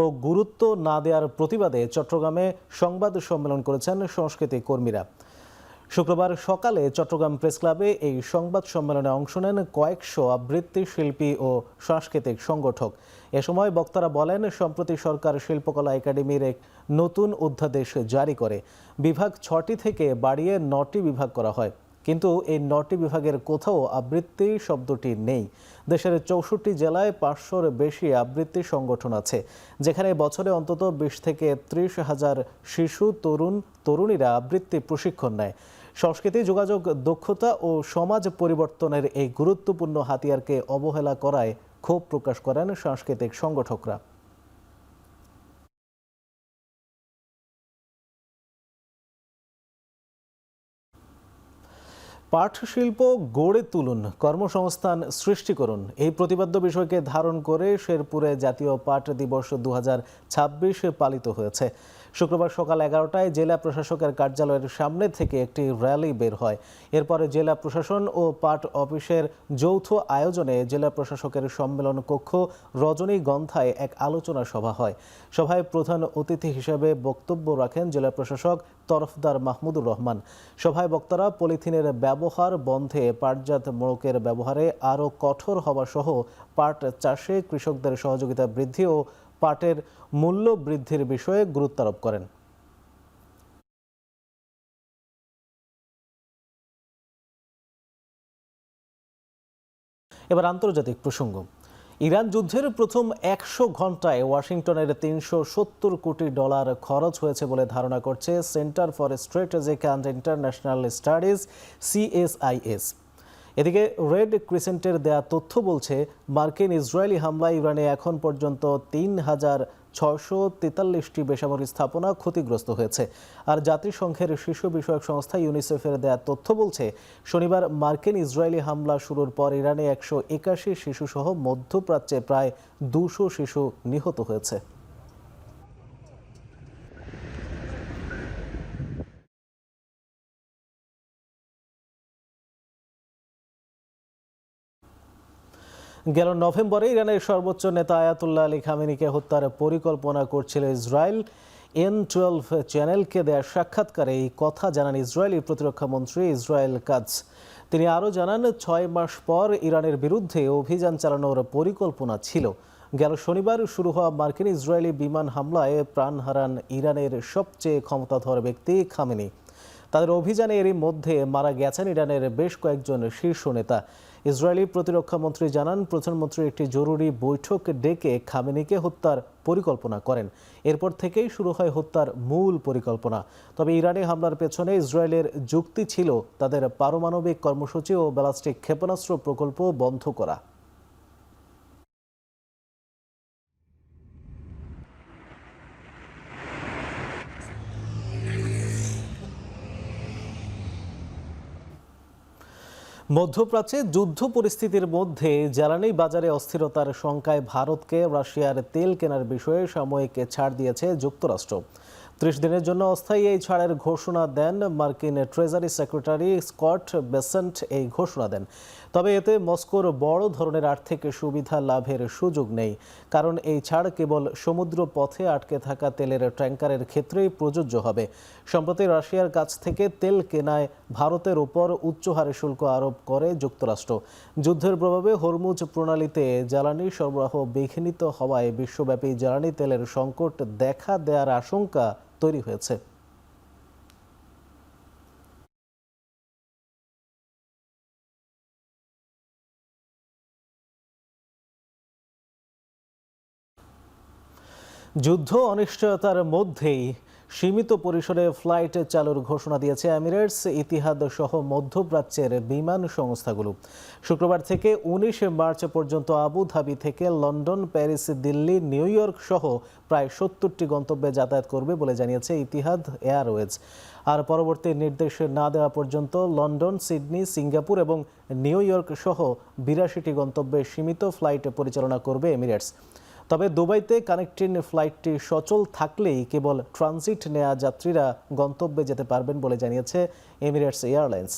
[SPEAKER 1] ও গুরুত্ব না দেওয়ার প্রতিবাদে চট্টগ্রামে সংবাদ সম্মেলন করেছেন সংস্কৃতি কর্মীরা। শুক্রবার সকালে চট্টগ্রাম প্রেস ক্লাবে এই সংবাদ সম্মেলনে অংশ নেন কয়েকশো আবৃত্তি শিল্পী ও সাংস্কৃতিক সংগঠক। এ সময় বক্তারা বলেন, সম্প্রতি সরকার শিল্পকলা একাডেমির এক নতুন অধ্যাদেশ জারি করে বিভাগ 6টি থেকে বাড়িয়ে 9টি বিভাগ করা হয়। কিন্তু এই 9টি বিভাগের কোথাও আবৃত্তি শব্দটি নেই। দেশের 64 জেলায় 500-র বেশি আবৃত্তি সংগঠন আছে, যেখানে বছরে অন্তত 20 থেকে 30 হাজার শিশু তরুণীরা আবৃত্তি প্রশিক্ষণ নেয়। সংস্কৃতি, যোগাযোগ দক্ষতা ও সমাজ পরিবর্তনের এই গুরুত্বপূর্ণ হাতিয়ারকে অবহেলা করায় ক্ষোভ প্রকাশ করেন সাংস্কৃতিক সংগঠকরা। পাট শিল্প গড়ে তুলুন, কর্মসংস্থান সৃষ্টি করুন, এই প্রতিপাদ্য বিষয়কে ধারণ করে শেরপুরে জাতীয় পাট দিবস 2026 পালিত হয়েছে। শুক্রবার সকাল 11টায় জেলা প্রশাসকের কার্যালয়ের সামনে থেকে একটি র্যালি বের হয়। এরপরে জেলা প্রশাসন ও পাট অফিসের যৌথ আয়োজনে জেলা প্রশাসকের সম্মেলন কক্ষ রজনীগন্ধায় এক আলোচনা সভা হয়। সভায় প্রধান অতিথি হিসেবে বক্তব্য রাখেন জেলা প্রশাসক তরফদার মাহমুদুর রহমান। সভায় বক্তারা পলিথিনের ব্যবহার বন্ধে, পাটজাত মোড়কের ব্যবহারে আরও কঠোর হওয়া সহ পাট চাষে কৃষকদের সহযোগিতা বৃদ্ধি ও পাটের মূল্য বৃদ্ধির বিষয়ে গুরুত্ব আরোপ করেন। এবার আন্তর্জাতিক প্রসঙ্গ। ইরান যুদ্ধের প্রথম 100 ঘন্টায় ওয়াশিংটনের $370 কোটি খরচ হয়েছে বলে ধারণা করছে centre for strategic and international studies CSIS। এদিকে রেড ক্রিসেন্টের দেয়া তথ্য বলছে, মার্কিন ইসরায়েলি হামলায় ইরানে এখন পর্যন্ত 3,643টি বেসামরিক স্থাপনা ক্ষতিগ্রস্ত হয়েছে। আর জাতিসংঘের শিশু বিষয়ক সংস্থা ইউনিসেফের দেয়া তথ্য বলছে, শনিবার মার্কিন ইসরায়েলি হামলা শুরুর পর ইরানে 181 শিশুসহ মধ্যপ্রাচ্যে প্রায় 200 শিশু নিহত হয়েছে। গেল নভেম্বরে ইরানের সর্বোচ্চ নেতা আয়াতুল্লাহ আলী খামেনিকে হত্যার পরিকল্পনা করছিল ইসরায়েল। N12 চ্যানেলকে দেয়া সাক্ষাৎকারে এই কথা জানান ইসরায়েলি প্রতিরক্ষা মন্ত্রী ইসরায়েল কাটজ। তিনি আরও জানান, 6 মাস পর ইরানের বিরুদ্ধে অভিযান চালানোর পরিকল্পনা ছিল। গেল শনিবার শুরু হওয়া মার্কিন ইসরায়েলি বিমান হামলায় প্রাণ হারান ইরানের সবচেয়ে ক্ষমতাধর ব্যক্তি খামেনি। তাদের অভিযানে এরই মধ্যে মারা গেছেন ইরানের বেশ কয়েকজন শীর্ষ নেতা। ইসরায়েলি প্রতিরক্ষা মন্ত্রী জানান, প্রধানমন্ত্রী একটি জরুরি বৈঠক ডেকে খামেনিকে হত্যার পরিকল্পনা করেন। এরপর থেকেই শুরু হয় হত্যার মূল পরিকল্পনা। তবে ইরানি হামলার পেছনে ইসরায়েলের যুক্তি ছিল তাদের পারমাণবিক কর্মসূচি ও ব্যালিস্টিক ক্ষেপণাস্ত্র প্রকল্প বন্ধ করা। মধ্যপ্রাচ্যে যুদ্ধ পরিস্থিতির মধ্যে জ্বালানি বাজারে অস্থিরতার শঙ্কায় ভারতকে রাশিয়ার তেল কেনার বিষয়ে সাময়িক ছাড় দিয়েছে যুক্তরাষ্ট্র। 30 দিনের জন্য অস্থায়ী এই ছাড়ের ঘোষণা দেন মার্কিন ট্রেজারি সেক্রেটারি স্কট বেসেন্ট। এই ঘোষণা দেন, তবে এতে মস্কোর বড় ধরনের আর্থিক সুবিধা লাভের সুযোগ নেই, কারণ এই ছাড় কেবল সমুদ্র পথে আটকে থাকা তেলের ট্যাঙ্কারের ক্ষেত্রেই প্রযোজ্য হবে। সম্প্রতি রাশিয়ার কাছ থেকে তেল কেনায় ভারতের উপর উচ্চ হারে শুল্ক আরোপ করে যুক্তরাষ্ট্র। যুদ্ধের প্রভাবে হরমুজ প্রণালীতে জ্বালানি সরবরাহ বিঘ্নিত হওয়ায় বিশ্বব্যাপী জ্বালানি তেলের সংকট দেখা দেওয়ার আশঙ্কা তৈরি হয়েছে। যুদ্ধ অনিশ্চয়তার মধ্যেই সীমিত পরিসরে ফ্লাইট চালুর ঘোষণা দিয়েছে এমিরেটস, ইতিহাদ সহ মধ্যপ্রাচ্যের বিমান সংস্থাগুলো। শুক্রবার থেকে 19 মার্চ পর্যন্ত আবুধাবি থেকে London, Paris, Delhi, new York সহ প্রায় 70টি গন্তব্যে যাতায়াত করবে বলে জানিয়েছে ইতিহাদ এয়ারওয়েজ। আর পরবর্তী নির্দেশ না দেওয়া পর্যন্ত লন্ডন, সিডনি, সিঙ্গাপুর এবং নিউ ইয়র্ক সহ 82টি গন্তব্যে সীমিত ফ্লাইট পরিচালনা করবে এমিরেটস। তবে দুবাইতে কানেক্টিং ফ্লাইটটি সচল থাকলেই কেবল ট্রানজিট নেওয়া যাত্রীরা গন্তব্যে যেতে পারবেন বলে জানিয়েছে এমিরেটস এয়ারলাইন্স।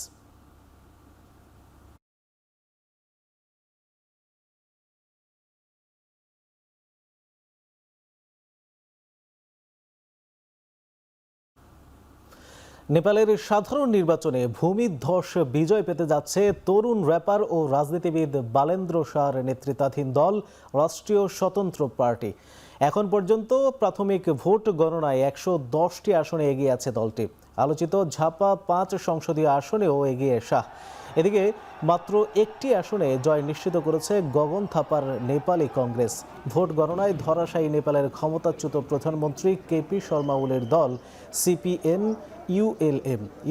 [SPEAKER 1] নেপালের সাধারণ নির্বাচনে ভূমিধ্বস বিজয় পেতে যাচ্ছে তরুণ র্যাপার ও রাজনীতিবিদ বালেন্দ্র শাহর নেতৃত্বাধীন দল রাষ্ট্রীয় স্বতন্ত্র পার্টি। এখন পর্যন্ত প্রাথমিক ভোট গণনায় 110টি আসনে এগিয়ে আছে দলটি। আলোচিত ঝাপা 5 সংসদীয় আসনেও এগিয়ে শাহ। এদিকে মাত্র একটি আসনে জয় নিশ্চিত করেছে গগন থাপার নেপালি কংগ্রেস। ভোট গণনায় ধরাশায়ী নেপালের ক্ষমতাচ্যুত প্রধানমন্ত্রী কেপি শর্মা ওলির দল সিপিএম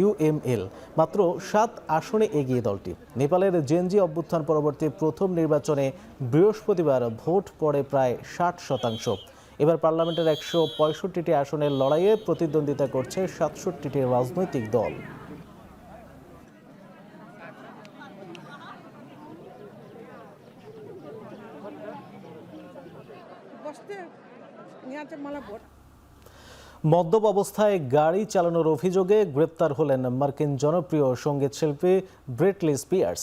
[SPEAKER 1] ইউএমএল মাত্র 7 আসনে এগিয়ে দলটি। নেপালের জেনজি অভ্যুত্থান পরবর্তী প্রথম নির্বাচনে বৃহস্পতিবার ভোট পড়ে প্রায় 60%। এবার পার্লামেন্টের 165টি আসনের লড়াইয়ে প্রতিদ্বন্দ্বিতা করছে 67টি রাজনৈতিক দল। মদ্যপ অবস্থায় গাড়ি চালানোর অভিযোগে গ্রেপ্তার হলেন মার্কিন জনপ্রিয় সঙ্গীত শিল্পী ব্রিটনি স্পিয়ার্স।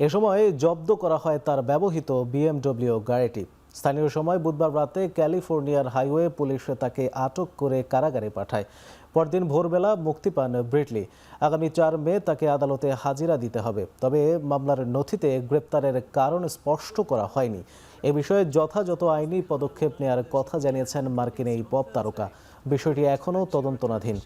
[SPEAKER 1] এ সময় জব্দ করা হয় তার ব্যবহৃত BMW গাড়িটি। স্থানীয় সময় বুধবার রাতে ক্যালিফোর্নিয়ার হাইওয়ে পুলিশ তাকে আটক করে কারাগারে পাঠায়। পরদিন ভোরবেলা মুক্তি পান ব্রিটনি। আগামী 4 মে তাকে আদালতে হাজিরা দিতে হবে। তবে মামলার নথিতে গ্রেপ্তারের কারণ স্পষ্ট করা হয়নি। এ বিষয়ে যথাযথ আইনি পদক্ষেপ নেওয়ার কথা জানিয়েছেন মার্কিন এই পপ তারকা। বিষয়টি এখনও তদন্তনাধীন।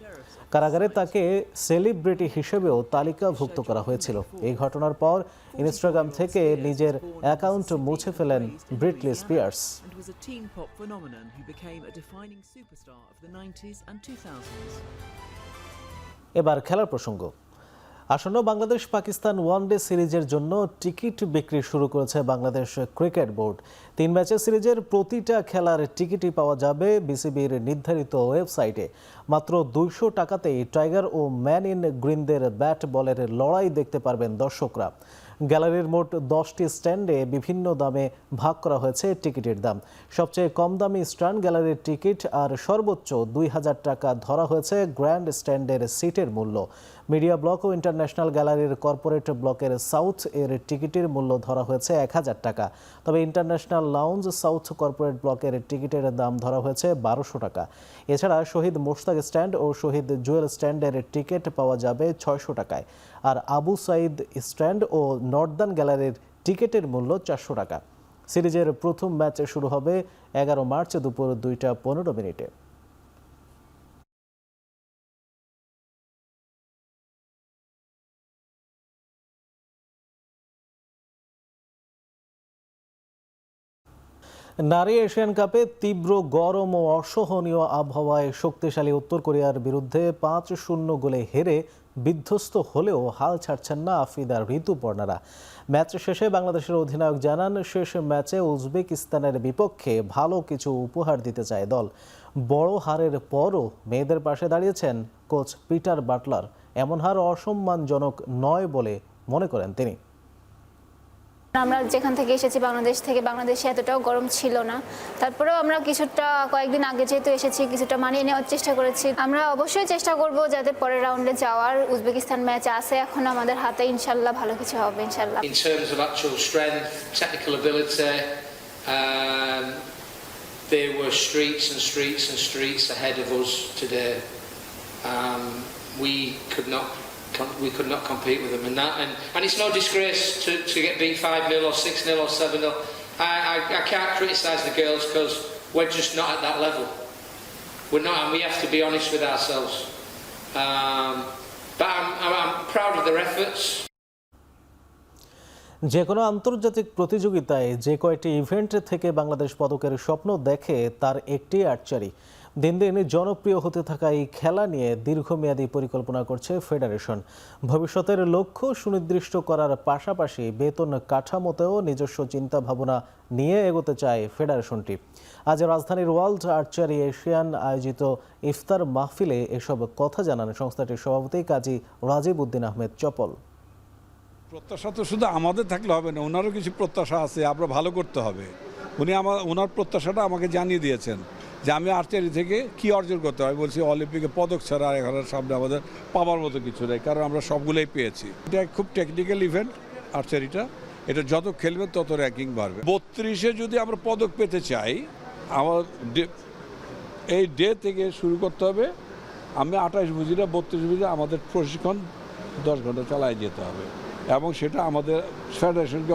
[SPEAKER 1] কারাগারে তাকে সেলিব্রিটি হিসেবেও তালিকাভুক্ত করা হয়েছিল। এই ঘটনার পর ইনস্টাগ্রাম থেকে নিজের অ্যাকাউন্ট মুছে ফেলেন ব্রিটনি স্পিয়ার্স। এবার খেলার প্রসঙ্গ। আসন্ন বাংলাদেশ পাকিস্তান ওয়ানডে সিরিজের জন্য টিকিট বিক্রি শুরু করেছে বাংলাদেশ ক্রিকেট বোর্ড। 3 ম্যাচের সিরিজের প্রতিটা খেলার টিকিটই পাওয়া যাবে বিসিবির নির্ধারিত ওয়েবসাইটে। মাত্র 200 টাকাতেই টাইগার ও ম্যান ইন গ্রিনদের ব্যাট বলের লড়াই দেখতে পারবেন দর্শকরা। গ্যালারির মোট 10টি স্ট্যান্ডে বিভিন্ন দামে ভাগ করা হয়েছে টিকিটের দাম। সবচেয়ে কম দামি স্ট্যান্ড গ্যালারির টিকিট আর সর্বোচ্চ 2000 টাকা ধরা হয়েছে গ্র্যান্ড স্ট্যান্ডের সিটের মূল্য। মিডিয়া ব্লক ও ইন্টারন্যাশনাল গ্যালারির কর্পোরেট ব্লকের সাউথ এর টিকিটের মূল্য ধরা হয়েছে 1000 টাকা। তবে ইন্টারন্যাশনাল লাউঞ্জ সাউথ কর্পোরেট ব্লকের টিকিটের দাম ধরা হয়েছে 1200 টাকা। এছাড়া শহীদ মোশতাক স্ট্যান্ড ও শহীদ জুয়েল স্ট্যান্ডের টিকিট পাওয়া যাবে 600 টাকায়। আর আবু সাইদ স্ট্যান্ড ও নর্দার্ন গ্যালারির টিকিটের মূল্য 400 টাকা। সিরিজের প্রথম ম্যাচ শুরু হবে 11 মার্চ দুপুর 2:15। নারী এশিয়ান কাপে তীব্র গরম ও অসহনীয় আবহাওয়ায় শক্তিশালী উত্তর কোরিয়ার বিরুদ্ধে 5-0 গোলে হেরে বিধ্বস্ত হলেও হাল ছাড়ছেন না আফ্রিদা ঋতুপর্ণারা। ম্যাচ শেষে বাংলাদেশের অধিনায়ক জানান, শেষ ম্যাচে উজবেকিস্তানের বিপক্ষে ভালো কিছু উপহার দিতে চায় দল। বড় হারের পরও মেয়েদের পাশে দাঁড়িয়েছেন কোচ পিটার বাটলার। এমন হার অসম্মানজনক নয় বলে মনে করেন তিনি।
[SPEAKER 3] আমরা যেখান থেকে এসেছি বাংলাদেশ থেকে, বাংলাদেশে এতটাও গরম ছিল না। তারপরেও আমরা কিছুটা কয়েকদিন আগে যেহেতু এসেছি কিছুটা মানিয়ে নেওয়ার চেষ্টা করেছি। আমরা অবশ্যই চেষ্টা করব যাতে পরের রাউন্ডে যাওয়ার। উজবেকিস্তান ম্যাচ আছে এখন আমাদের হাতে, ইনশাল্লাহ ভালো কিছু হবে ইনশাল্লাহ।
[SPEAKER 4] In terms of actual strength, technical ability, there were streets and streets and streets ahead of us today. We could not compete with them, and it's no disgrace to get beat 5-0 or 6-0 or 7-0. I can't criticise the girls because we're just not at that level. We're not, and we have to be honest with ourselves. But I'm proud of their efforts.
[SPEAKER 1] যে কোনো আন্তর্জাতিক প্রতিযোগিতায় যে কয়টি event থেকে বাংলাদেশ পদকের স্বপ্ন দেখে তার একটি আর্চারি। দিন দিন জনপ্রিয় হতে থাকা এই খেলা নিয়ে দীর্ঘমেয়াদী পরিকল্পনা করছে ফেডারেশন। ভবিষ্যতের লক্ষ্য সুনির্দিষ্ট করার পাশাপাশি বেতন কাঠামোতেও নিজস্ব চিন্তা ভাবনা নিয়ে এগোতে চায় ফেডারেশনটি। আজ রাজধানীর ওয়ার্ল্ড আর্চারি এশিয়ান আয়োজিত ইফতার মাহফিলে এসব কথা জানান সংস্থাটির সভাপতি কাজী রাজীব উদ্দিন আহমেদ চপল।
[SPEAKER 5] প্রত্যাশা তো শুধু আমাদের থাকলে হবে না, ওনারও কিছু প্রত্যাশা আছে, আমরা ভালো করতে হবে। ওনার প্রত্যাশাটা আমাকে জানিয়ে দিয়েছেন যে আমি আর্চারি থেকে কি অর্জন করতে হয়। বলছি অলিম্পিকে পদক ছাড়া এখানের সামনে আমাদের পাওয়ার মতো কিছু নেই, কারণ আমরা সবগুলোই পেয়েছি। এটা খুব টেকনিক্যাল ইভেন্ট আর্চারিটা, এটা যত খেলবে তত র্যাঙ্কিং বাড়বে। 32-এ যদি আমরা পদক পেতে চাই, আমার এই ডে থেকে শুরু করতে হবে। আমি 28 বুঝি না, 32 বুঝি, আমাদের প্রশিক্ষণ 10 ঘন্টা চালায় যেতে হবে এবং সেটা আমাদের ফেডারেশনকে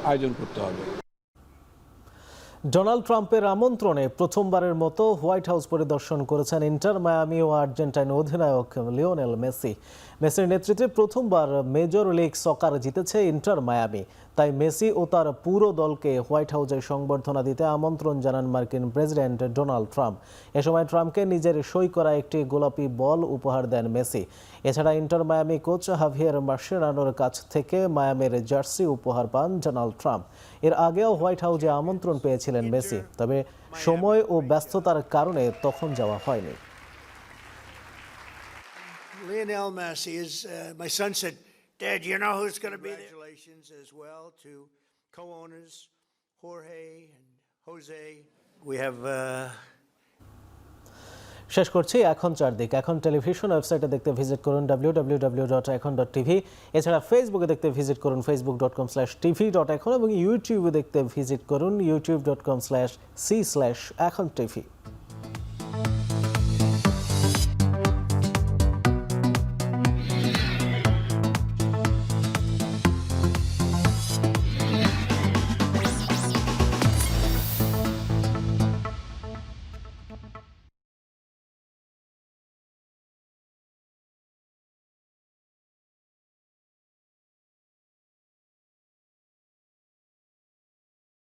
[SPEAKER 5] আয়োজন করতে হবে।
[SPEAKER 1] ডোনাল্ড ট্রাম্পের আমন্ত্রণে প্রথমবারের মতো হোয়াইট হাউস পরিদর্শন করেছেন ইন্টার মায়ামি ও আর্জেন্টাইন অধিনায়ক লিওনেল মেসি। মেসির নেতৃত্বে প্রথমবার মেজর লিগ সকার জিতেছে ইন্টার মায়ামি। তাই মেসি ও তার পুরো দলকে হোয়াইট হাউসে সংবর্ধনা দিতে আমন্ত্রণ জানান মার্কিন প্রেসিডেন্ট ডোনাল্ড ট্রাম্প। এ সময় ট্রাম্পকে নিজের সই করা একটি গোলাপি বল উপহার দেন মেসি। এছাড়া ইন্টার মায়ামি কোচ হাভিয়ের মাসেরানোর কাছ থেকে মায়ামির জার্সি উপহার পান ডোনাল্ড ট্রাম্প। এর আগেও হোয়াইট হাউসে আমন্ত্রণ পেয়েছিলেন মেসি, তবে সময় ও ব্যস্ততার কারণে তখন যাওয়া হয়নি।
[SPEAKER 6] Lionel Messi is, my son said, Dad, you know who's going to be there? Congratulations as well to co-owners Jorge and Jose. We have
[SPEAKER 1] শেষ করছি এখন চারদিক। এখন টেলিভিশন ওয়েবসাইটে দেখতে ভিজিট করুন www.ekhon.tv। এছাড়া ফেসবুকে দেখতে ভিজিট করুন facebook.com/tv.ekhon এবং ইউটিউবে দেখতে ভিজিট করুন youtube.com/c/ekhon tv।